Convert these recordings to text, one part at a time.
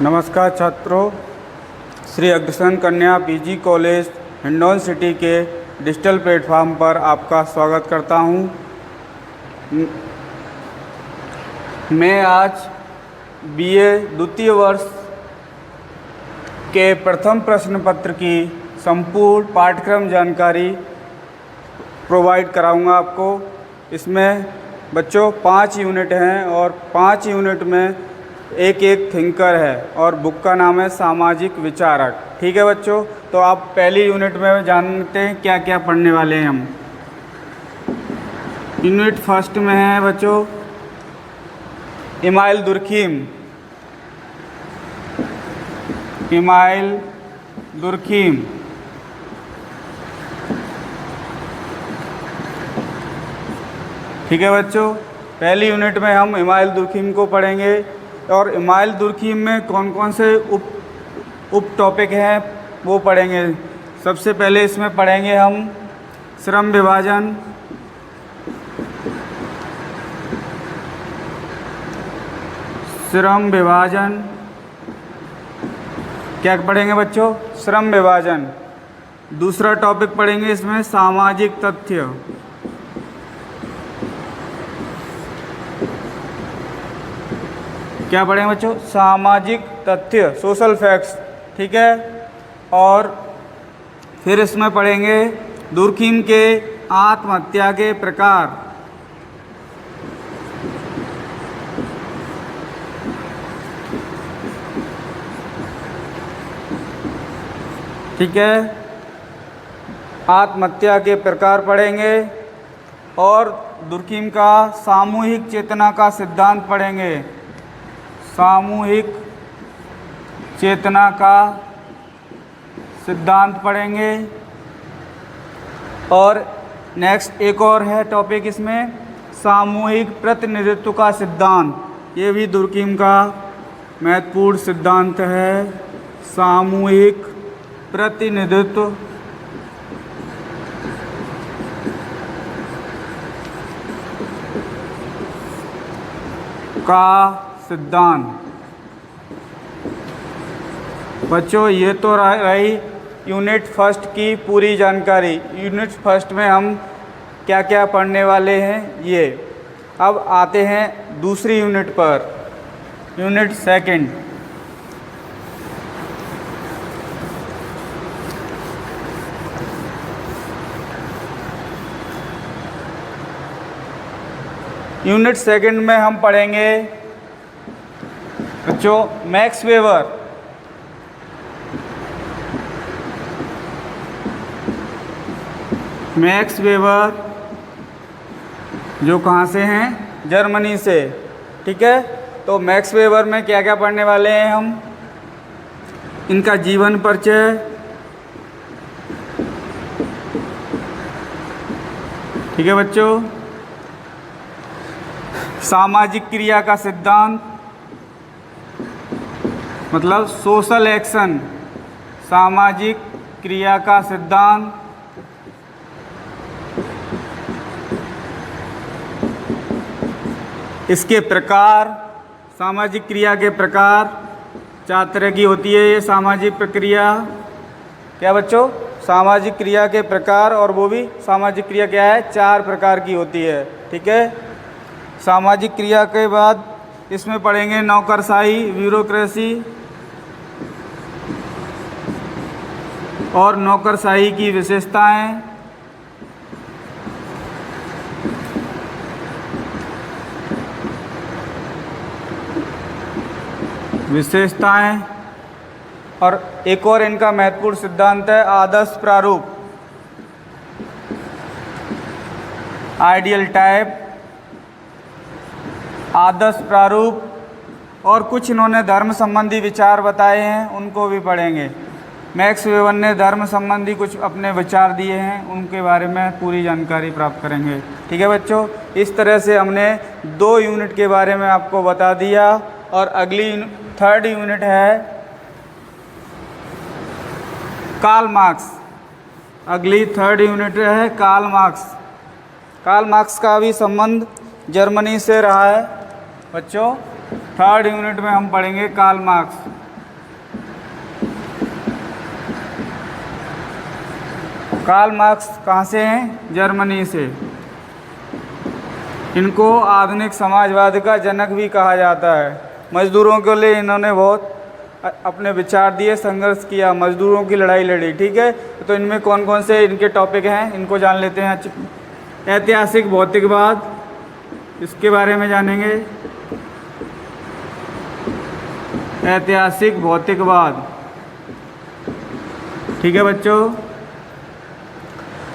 नमस्कार छात्रों, श्री अग्रसेन कन्या पीजी कॉलेज हिंडौन सिटी के डिजिटल प्लेटफॉर्म पर आपका स्वागत करता हूं। मैं आज बीए द्वितीय वर्ष के प्रथम प्रश्न पत्र की संपूर्ण पाठ्यक्रम जानकारी प्रोवाइड कराऊंगा आपको। इसमें बच्चों 5 यूनिट हैं और 5 यूनिट में एक थिंकर है और बुक का नाम है सामाजिक विचारक। ठीक है बच्चों, तो आप पहली यूनिट में जानते हैं क्या क्या पढ़ने वाले हैं हम। यूनिट फर्स्ट में है बच्चों इमाइल दुर्खीम। इमाइल दुर्खीम ठीक है बच्चों, पहली यूनिट में हम इमाइल दुर्खीम को पढ़ेंगे। और इमाइल दुर्खीम में कौन कौन से उप टॉपिक हैं वो पढ़ेंगे। सबसे पहले इसमें पढ़ेंगे हम श्रम विभाजन, श्रम विभाजन क्या पढ़ेंगे बच्चों? श्रम विभाजन। दूसरा टॉपिक पढ़ेंगे इसमें सामाजिक तथ्य। क्या पढ़ेंगे बच्चों? सामाजिक तथ्य, सोशल फैक्ट्स। ठीक है, और फिर इसमें पढ़ेंगे दुर्खीम के आत्महत्या के प्रकार। ठीक है, आत्महत्या के प्रकार पढ़ेंगे और दुर्खीम का सामूहिक चेतना का सिद्धांत पढ़ेंगे। सामूहिक चेतना का सिद्धांत पढ़ेंगे। और नेक्स्ट एक और है टॉपिक इसमें सामूहिक प्रतिनिधित्व का सिद्धांत। ये भी दुर्खीम का महत्वपूर्ण सिद्धांत है। सामूहिक प्रतिनिधित्व का सिद्धांत। बच्चों ये तो रही यूनिट फर्स्ट की पूरी जानकारी। यूनिट फर्स्ट में हम क्या क्या पढ़ने वाले हैं ये। अब आते हैं दूसरी यूनिट पर, यूनिट सेकंड। यूनिट सेकंड में हम पढ़ेंगे बच्चों मैक्स वेबर। मैक्स वेबर जो कहाँ से हैं? जर्मनी से। ठीक है, तो मैक्स वेबर में क्या क्या पढ़ने वाले हैं हम? इनका जीवन परिचय, ठीक है बच्चों, सामाजिक क्रिया का सिद्धांत मतलब सोशल एक्शन, सामाजिक क्रिया का सिद्धांत। इसके प्रकार, सामाजिक क्रिया के प्रकार 4 तरह की होती है ये सामाजिक प्रक्रिया। क्या बच्चों? सामाजिक क्रिया के प्रकार, और वो भी सामाजिक क्रिया क्या है? 4 प्रकार की होती है। ठीक है, सामाजिक क्रिया के बाद इसमें पढ़ेंगे नौकरशाही, ब्यूरोक्रेसी और नौकरशाही की विशेषताएं। और एक और इनका महत्वपूर्ण सिद्धांत है आदर्श प्रारूप, आइडियल टाइप, आदर्श प्रारूप। और कुछ इन्होंने धर्म संबंधी विचार बताए हैं, उनको भी पढ़ेंगे। मैक्स वेबर ने धर्म संबंधी कुछ अपने विचार दिए हैं, उनके बारे में पूरी जानकारी प्राप्त करेंगे। ठीक है बच्चों, इस तरह से हमने 2 यूनिट के बारे में आपको बता दिया। और अगली थर्ड यूनिट है कार्ल मार्क्स। अगली थर्ड यूनिट है कार्ल मार्क्स। कार्ल मार्क्स का भी संबंध जर्मनी से रहा है बच्चों। थर्ड यूनिट में हम पढ़ेंगे कार्ल मार्क्स। कार्ल मार्क्स कहाँ से हैं? जर्मनी से। इनको आधुनिक समाजवाद का जनक भी कहा जाता है। मजदूरों के लिए इन्होंने बहुत अपने विचार दिए, संघर्ष किया, मजदूरों की लड़ाई लड़ी। ठीक है, तो इनमें कौन कौन से इनके टॉपिक हैं इनको जान लेते हैं। ऐतिहासिक भौतिकवाद, इसके बारे में जानेंगे। ऐतिहासिक भौतिकवाद, ठीक है बच्चों,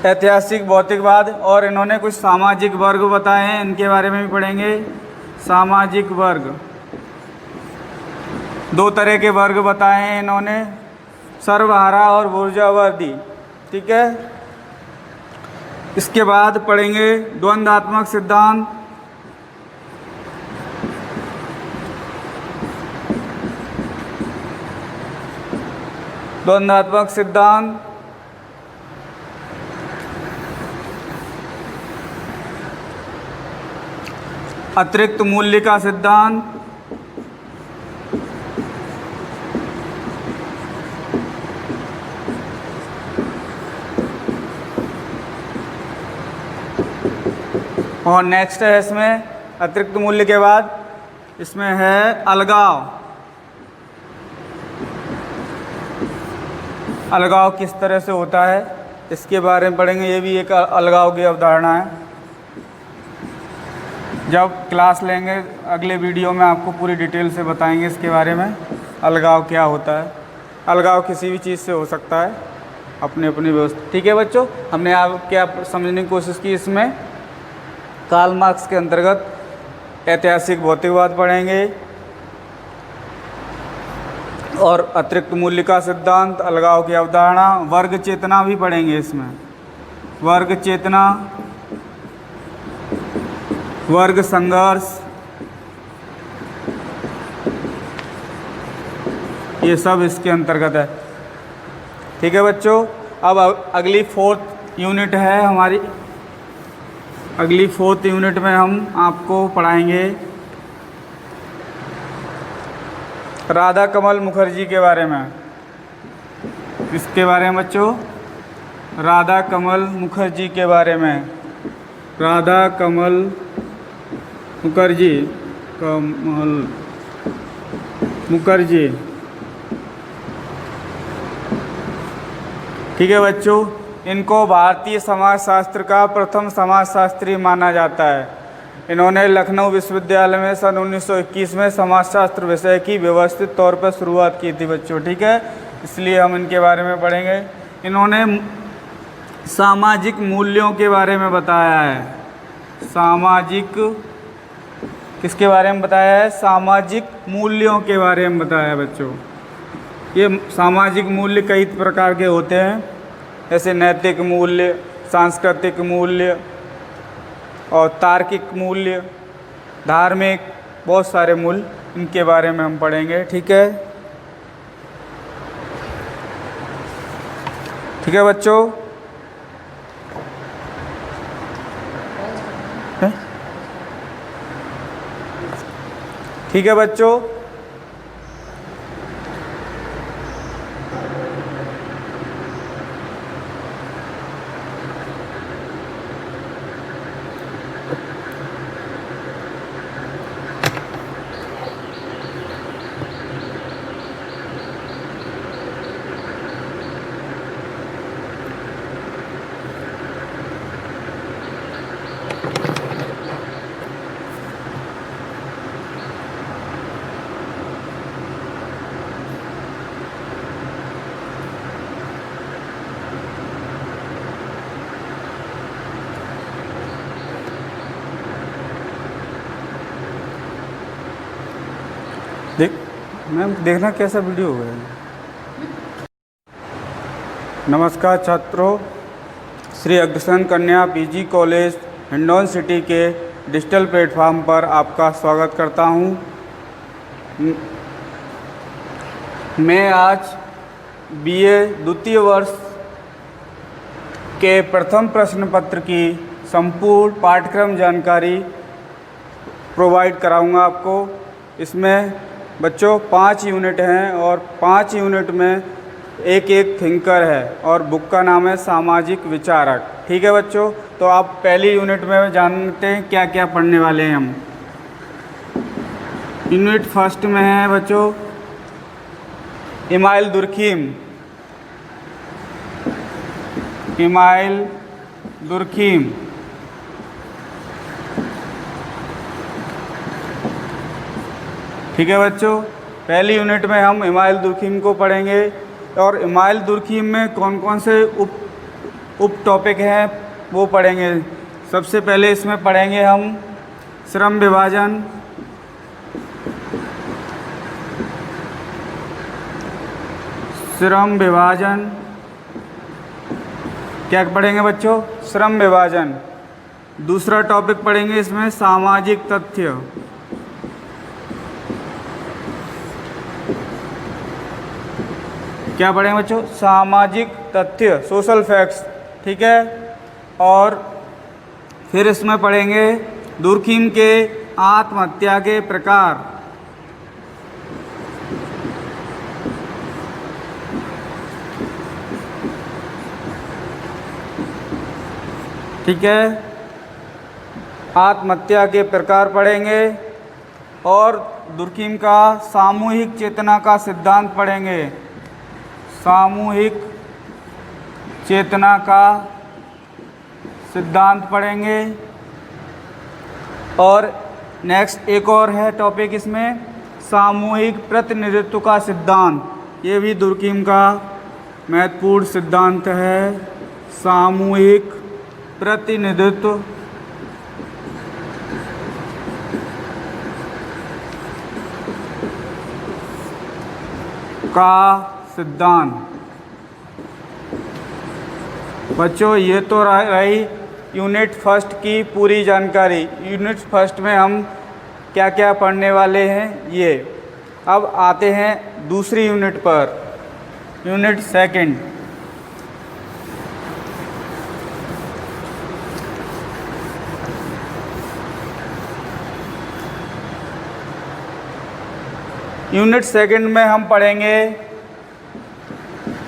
ऐतिहासिक भौतिकवाद। और इन्होंने कुछ सामाजिक वर्ग बताए हैं, इनके बारे में भी पढ़ेंगे। सामाजिक वर्ग, दो तरह के वर्ग बताए हैं इन्होंने, सर्वहारा और बुर्जुआवर्दी। ठीक है, इसके बाद पढ़ेंगे द्वंद्वात्मक सिद्धांत। द्वंद्वात्मक सिद्धांत, अतिरिक्त मूल्य का सिद्धांत, और नेक्स्ट है इसमें अतिरिक्त मूल्य के बाद इसमें है अलगाव। अलगाव किस तरह से होता है इसके बारे में पढ़ेंगे। ये भी एक अलगाव की अवधारणा है। जब क्लास लेंगे अगले वीडियो में आपको पूरी डिटेल से बताएंगे इसके बारे में, अलगाव क्या होता है। अलगाव किसी भी चीज़ से हो सकता है, अपनी अपनी व्यवस्था। ठीक है बच्चों, हमने आप क्या समझने की कोशिश की इसमें। कार्ल मार्क्स के अंतर्गत ऐतिहासिक भौतिकवाद पढ़ेंगे और अतिरिक्त मूल्य का सिद्धांत, अलगाव की अवधारणा, वर्ग चेतना भी पढ़ेंगे इसमें। वर्ग चेतना, वर्ग संघर्ष, ये सब इसके अंतर्गत है। ठीक है बच्चों, अब अगली 4th यूनिट है हमारी। अगली 4th यूनिट में हम आपको पढ़ाएंगे राधा कमल मुखर्जी के बारे में। इसके बारे में बच्चों, राधा कमल मुखर्जी के बारे में। राधा कमल मुखर्जी, कमल मुखर्जी। ठीक है बच्चों, इनको भारतीय समाजशास्त्र का प्रथम समाजशास्त्री माना जाता है। इन्होंने लखनऊ विश्वविद्यालय में सन 1921 में समाजशास्त्र विषय की व्यवस्थित तौर पर शुरुआत की थी बच्चों। ठीक है, इसलिए हम इनके बारे में पढ़ेंगे। इन्होंने सामाजिक मूल्यों के बारे में बताया है। सामाजिक, किसके बारे में बताया है? सामाजिक मूल्यों के बारे में बताया है बच्चों। ये सामाजिक मूल्य कई प्रकार के होते हैं, जैसे नैतिक मूल्य, सांस्कृतिक मूल्य और तार्किक मूल्य, धार्मिक, बहुत सारे मूल्य, इनके बारे में हम पढ़ेंगे। ठीक है, ठीक है बच्चों। ठीक है बच्चों, मैम देखना कैसा वीडियो हो गया है। नमस्कार छात्रों, श्री अग्रसेन कन्या पीजी कॉलेज हिंडौन सिटी के डिजिटल प्लेटफॉर्म पर आपका स्वागत करता हूं। मैं आज बीए द्वितीय वर्ष के प्रथम प्रश्न पत्र की संपूर्ण पाठ्यक्रम जानकारी प्रोवाइड कराऊंगा आपको। इसमें बच्चों 5 यूनिट हैं और 5 यूनिट में एक एक थिंकर है और बुक का नाम है सामाजिक विचारक। ठीक है बच्चों, तो आप पहली यूनिट में जानते हैं क्या क्या पढ़ने वाले हैं हम। यूनिट फर्स्ट में है बच्चों इमाइल दुर्खीम। इमाइल दुर्खीम ठीक है बच्चों, पहली यूनिट में हम इमाइल दुर्खीम को पढ़ेंगे। और इमाइल दुर्खीम में कौन कौन से उप टॉपिक हैं वो पढ़ेंगे। सबसे पहले इसमें पढ़ेंगे हम श्रम विभाजन, श्रम विभाजन। क्या पढ़ेंगे बच्चों? श्रम विभाजन। दूसरा टॉपिक पढ़ेंगे इसमें सामाजिक तथ्य। क्या पढ़ेंगे बच्चों? सामाजिक तथ्य, सोशल फैक्ट्स। ठीक है, और फिर इसमें पढ़ेंगे दुर्खीम के आत्महत्या के प्रकार। ठीक है, आत्महत्या के प्रकार पढ़ेंगे और दुर्खीम का सामूहिक चेतना का सिद्धांत पढ़ेंगे। सामूहिक चेतना का सिद्धांत पढ़ेंगे। और नेक्स्ट एक और है टॉपिक इसमें सामूहिक प्रतिनिधित्व का सिद्धांत। ये भी दुर्खीम का महत्वपूर्ण सिद्धांत है, सामूहिक प्रतिनिधित्व का सिद्धांत। बच्चों ये तो रही यूनिट फर्स्ट की पूरी जानकारी। यूनिट फर्स्ट में हम क्या क्या पढ़ने वाले हैं ये। अब आते हैं दूसरी यूनिट पर, यूनिट सेकंड। यूनिट सेकंड में हम पढ़ेंगे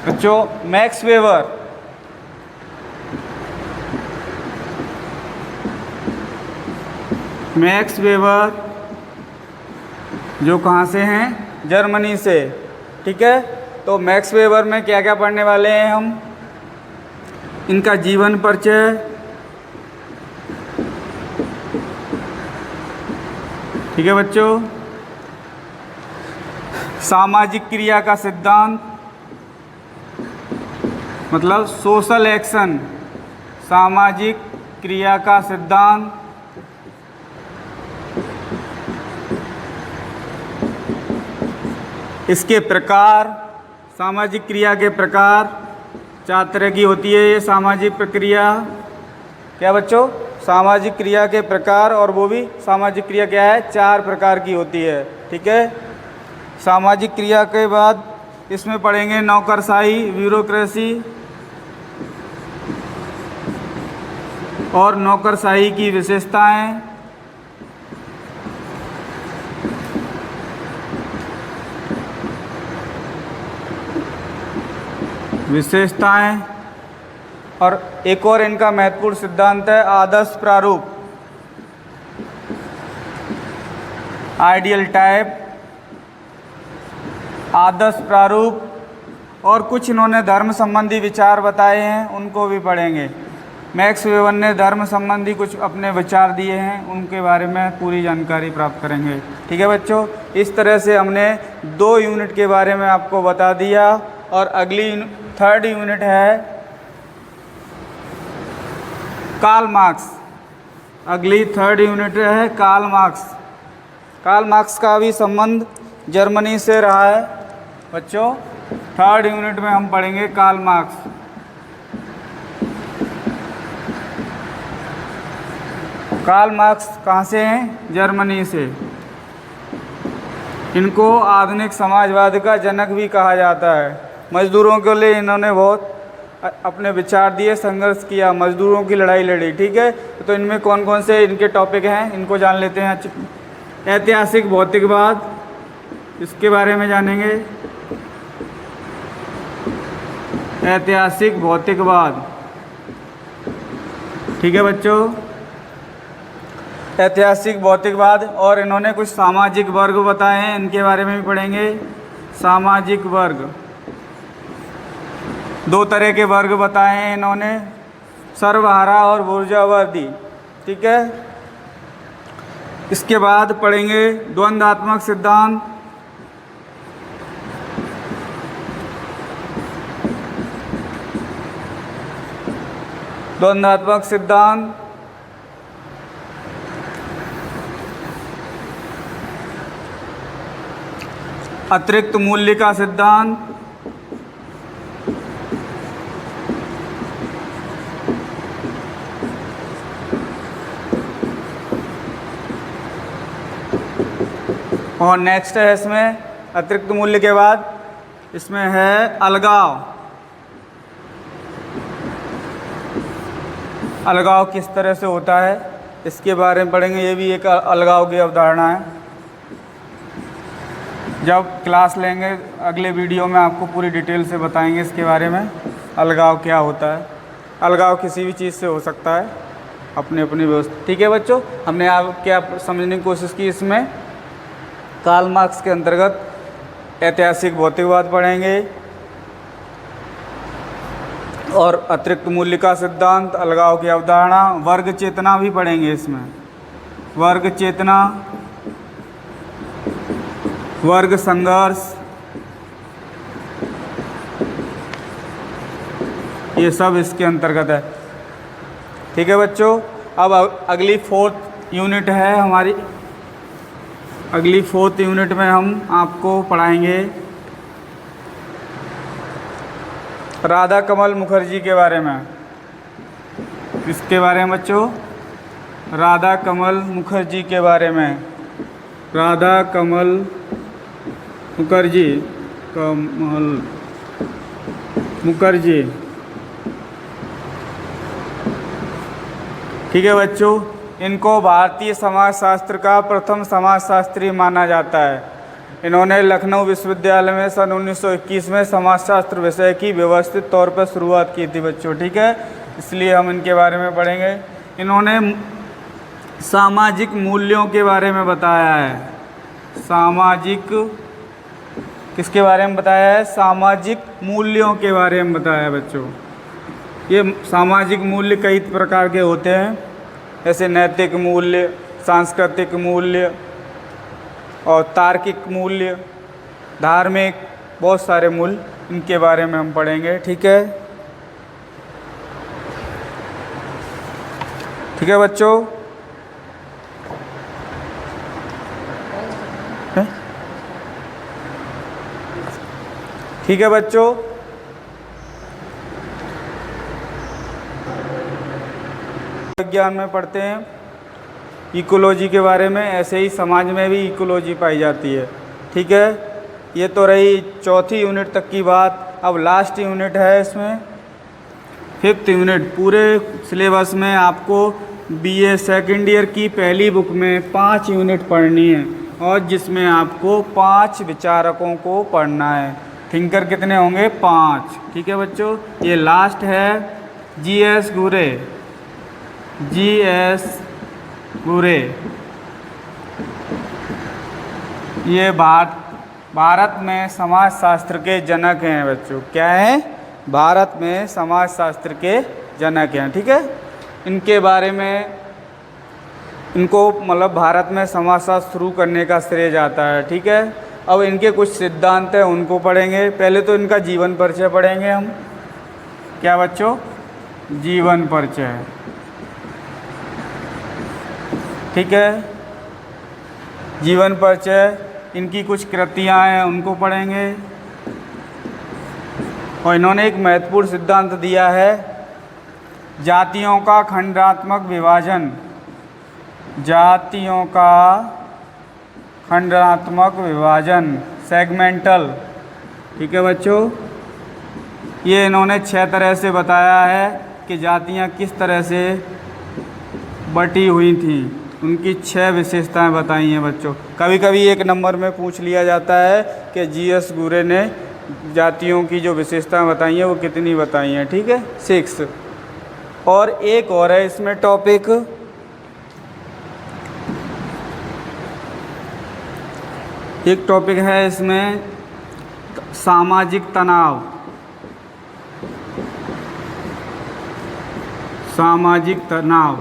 बच्चों मैक्स वेबर। मैक्स वेबर जो कहाँ से हैं? जर्मनी से। ठीक है, तो मैक्स वेबर में क्या क्या पढ़ने वाले हैं हम? इनका जीवन परिचय, ठीक है बच्चों, सामाजिक क्रिया का सिद्धांत मतलब सोशल एक्शन, सामाजिक क्रिया का सिद्धांत। इसके प्रकार, सामाजिक क्रिया के प्रकार 4 तरह की होती है ये सामाजिक प्रक्रिया। क्या बच्चों? सामाजिक क्रिया के प्रकार, और वो भी सामाजिक क्रिया क्या है? 4 प्रकार की होती है। ठीक है, सामाजिक क्रिया के बाद इसमें पढ़ेंगे नौकरशाही, ब्यूरोक्रेसी और नौकरशाही की विशेषताएं। और एक और इनका महत्वपूर्ण सिद्धांत है आदर्श प्रारूप, आइडियल टाइप, आदर्श प्रारूप। और कुछ इन्होंने धर्म संबंधी विचार बताए हैं, उनको भी पढ़ेंगे। मैक्स वेबर ने धर्म संबंधी कुछ अपने विचार दिए हैं, उनके बारे में पूरी जानकारी प्राप्त करेंगे। ठीक है बच्चों, इस तरह से हमने 2 यूनिट के बारे में आपको बता दिया। और अगली 3rd यूनिट है कार्ल मार्क्स। अगली 3rd यूनिट है कार्ल मार्क्स। कार्ल मार्क्स का भी संबंध जर्मनी से रहा है बच्चों। 3rd यूनिट में हम पढ़ेंगे कार्ल मार्क्स। कार्ल मार्क्स कहाँ से हैं? जर्मनी से। इनको आधुनिक समाजवाद का जनक भी कहा जाता है। मजदूरों के लिए इन्होंने बहुत अपने विचार दिए, संघर्ष किया, मजदूरों की लड़ाई लड़ी। ठीक है, तो इनमें कौन कौन से इनके टॉपिक हैं इनको जान लेते हैं। ऐतिहासिक भौतिकवाद, इसके बारे में जानेंगे। ऐतिहासिक भौतिकवाद। ठीक है बच्चों, ऐतिहासिक भौतिकवाद। और इन्होंने कुछ सामाजिक वर्ग बताए हैं, इनके बारे में भी पढ़ेंगे। सामाजिक वर्ग, दो तरह के वर्ग बताए हैं इन्होंने, सर्वहारा और बुर्जोवादी। ठीक है, इसके बाद पढ़ेंगे द्वंद्वात्मक सिद्धांत। द्वंद्वात्मक सिद्धांत, अतिरिक्त मूल्य का सिद्धांत, और नेक्स्ट है इसमें अतिरिक्त मूल्य के बाद इसमें है अलगाव। अलगाव किस तरह से होता है इसके बारे में पढ़ेंगे। ये भी एक अलगाव की अवधारणा है। जब क्लास लेंगे अगले वीडियो में आपको पूरी डिटेल से बताएंगे इसके बारे में, अलगाव क्या होता है। अलगाव किसी भी चीज़ से हो सकता है, अपनी अपनी व्यवस्था। ठीक है बच्चों, हमने आप क्या समझने की कोशिश की इसमें, कार्ल मार्क्स के अंतर्गत ऐतिहासिक भौतिकवाद पढ़ेंगे और अतिरिक्त मूल्य का सिद्धांत, अलगाव की अवधारणा, वर्ग चेतना भी पढ़ेंगे इसमें। वर्ग चेतना, वर्ग संघर्ष, ये सब इसके अंतर्गत है। ठीक है बच्चों, अब अगली 4th यूनिट है हमारी। अगली 4th यूनिट में हम आपको पढ़ाएंगे राधा कमल मुखर्जी के बारे में। किसके बारे में बच्चों? राधा कमल मुखर्जी के बारे में। राधा कमल मुखर्जी, कमल मुखर्जी। ठीक है बच्चों, इनको भारतीय समाजशास्त्र का प्रथम समाजशास्त्री माना जाता है। इन्होंने लखनऊ विश्वविद्यालय में सन 1921 में समाजशास्त्र विषय की व्यवस्थित तौर पर शुरुआत की थी बच्चों। ठीक है, इसलिए हम इनके बारे में पढ़ेंगे। इन्होंने सामाजिक मूल्यों के बारे में बताया है। सामाजिक, किसके बारे में बताया है? सामाजिक मूल्यों के बारे में बताया है बच्चों। ये सामाजिक मूल्य कई प्रकार के होते हैं, जैसे नैतिक मूल्य, सांस्कृतिक मूल्य और तार्किक मूल्य, धार्मिक, बहुत सारे मूल्य, इनके बारे में हम पढ़ेंगे। ठीक है, ठीक है बच्चों। ठीक है बच्चों, विज्ञान में पढ़ते हैं इकोलॉजी के बारे में। ऐसे ही समाज में भी इकोलॉजी पाई जाती है। ठीक है, ये तो रही 4थी यूनिट तक की बात। अब लास्ट यूनिट है इसमें 5th यूनिट। पूरे सिलेबस में आपको BA सेकेंड ईयर की पहली बुक में 5 यूनिट पढ़नी है और जिसमें आपको 5 विचारकों को पढ़ना है। थिंकर कितने होंगे? 5। ठीक है बच्चों, ये लास्ट है GS घुरे। GS घुरे ये भारत में समाजशास्त्र के जनक हैं बच्चों। क्या है? भारत में समाजशास्त्र के जनक हैं। ठीक है, इनके बारे में, इनको मतलब भारत में समाजशास्त्र शुरू करने का श्रेय जाता है। ठीक है, अब इनके कुछ सिद्धांत हैं उनको पढ़ेंगे। पहले तो इनका जीवन परिचय पढ़ेंगे हम। क्या बच्चों? जीवन परिचय। ठीक है, जीवन परिचय, इनकी कुछ कृतियाँ हैं उनको पढ़ेंगे। और इन्होंने एक महत्वपूर्ण सिद्धांत दिया है, जातियों का खंडात्मक विभाजन। जातियों का खंडात्मक विभाजन, सेगमेंटल। ठीक है बच्चों, ये इन्होंने 6 तरह से बताया है कि जातियाँ किस तरह से बटी हुई थीं। उनकी 6 विशेषताएं बताई हैं बच्चों। कभी कभी 1 नंबर में पूछ लिया जाता है कि GS घुरे ने जातियों की जो विशेषताएं बताई हैं वो कितनी बताई हैं, ठीक है 6। और एक और है इसमें टॉपिक, एक टॉपिक है इसमें सामाजिक तनाव। सामाजिक तनाव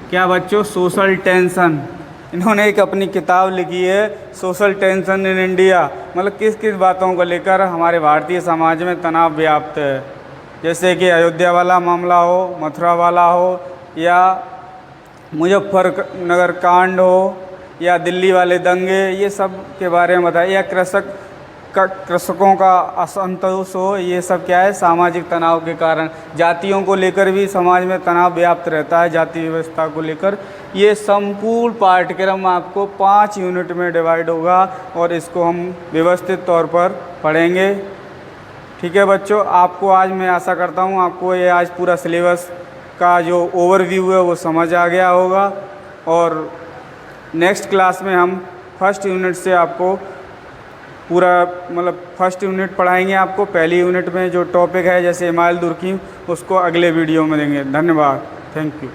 क्या बच्चों, सोशल टेंशन। इन्होंने एक अपनी किताब लिखी है सोशल टेंशन इन इंडिया, मतलब किस किस बातों को लेकर हमारे भारतीय समाज में तनाव व्याप्त है। जैसे कि अयोध्या वाला मामला हो, मथुरा वाला हो, या मुजफ्फरनगर कांड हो, या दिल्ली वाले दंगे, ये सब के बारे में बताइए। या कृषकों का असंतोष हो, ये सब क्या है, सामाजिक तनाव के कारण। जातियों को लेकर भी समाज में तनाव व्याप्त रहता है, जाति व्यवस्था को लेकर। ये संपूर्ण पाठ्यक्रम आपको 5 यूनिट में डिवाइड होगा और इसको हम व्यवस्थित तौर पर पढ़ेंगे, ठीक है बच्चों। आपको आज मैं आशा करता हूँ आपको ये आज पूरा सिलेबस का जो ओवरव्यू है वो समझ आ गया होगा। और नेक्स्ट क्लास में हम फर्स्ट यूनिट से आपको पूरा मतलब फर्स्ट यूनिट पढ़ाएंगे आपको। पहली यूनिट में जो टॉपिक है जैसे हिमालय दुर्गम, उसको अगले वीडियो में देंगे। धन्यवाद, थैंक यू।